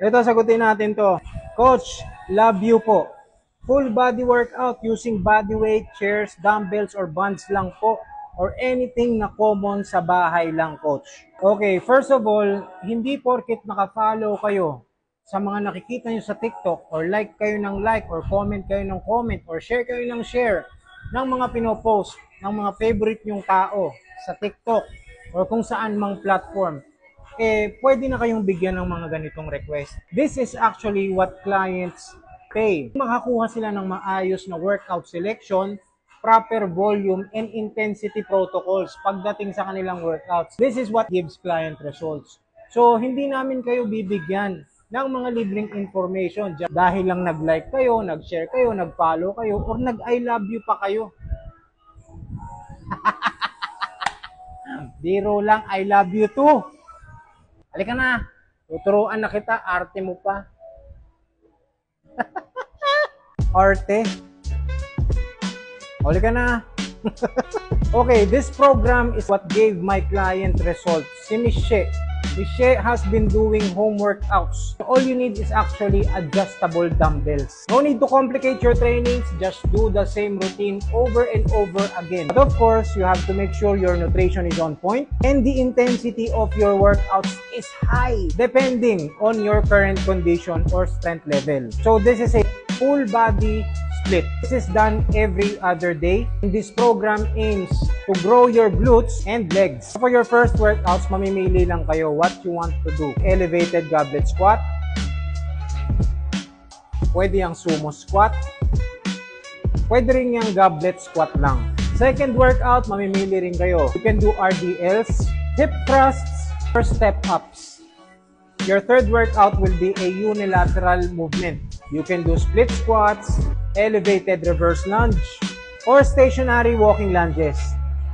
Ito, sagutin natin to. Coach, love you po. Full body workout using body weight, chairs, dumbbells, or bands lang po. Or anything na common sa bahay lang, coach. Okay, first of all, hindi porket naka-follow kayo sa mga nakikita nyo sa TikTok, or like kayo ng like, or comment kayo ng comment, or share kayo ng share ng mga pinopost ng mga favorite nyong tao sa TikTok, or kung saan mang platform, pwede na kayong bigyan ng mga ganitong request. This is actually what clients pay. Makakuha sila ng maayos na workout selection, proper volume, and intensity protocols pagdating sa kanilang workouts. This is what gives client results. So, hindi namin kayo bibigyan ng mga libreng information dahil lang nag-like kayo, nag-share kayo, nag-follow kayo, or nag-I love you pa kayo. Biro lang, I love you too. Halika na, tuturuan na kita, arte mo pa. Arte. Halika na. Okay, this program is what gave my client results. Si Michelle. Michelle has been doing home workouts. All you need is actually adjustable dumbbells. No need to complicate your trainings, just do the same routine over and over again. But of course, you have to make sure your nutrition is on point and the intensity of your workouts is high, depending on your current condition or strength level. So this is a full body split. This is done every other day. And this program aims to grow your glutes and legs. For your first workouts, mamimili lang kayo what you want to do. Elevated goblet squat. Pwede yung sumo squat. Pwede rin yung goblet squat lang. Second workout, mamimili rin kayo. You can do RDLs, hip thrusts, or step ups. Your third workout will be a unilateral movement. You can do split squats, elevated reverse lunge, or stationary walking lunges.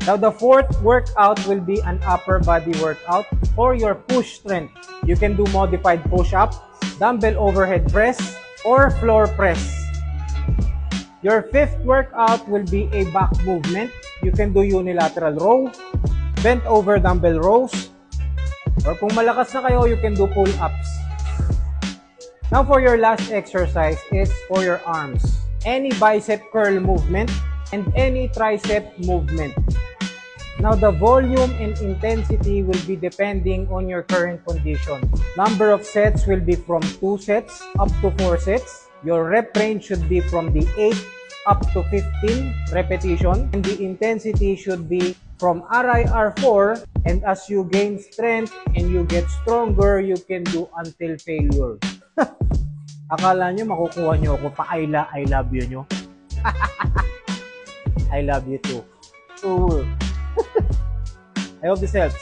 Now, the fourth workout will be an upper body workout for your push strength. You can do modified push-up, dumbbell overhead press, or floor press. Your fifth workout will be a back movement. You can do unilateral row, bent over dumbbell rows, or kung malakas na kayo, you can do pull-ups. Now, for your last exercise is for your arms. Any bicep curl movement and any tricep movement. Now, the volume and intensity will be depending on your current condition. Number of sets will be from 2 sets up to 4 sets. Your rep range should be from the 8 up to 15 repetition. And the intensity should be from RIR4. And as you gain strength and you get stronger, you can do until failure. Akala nyo makukuha nyo ako pa I love you nyo? I love you too. Ooh. I hope this helps.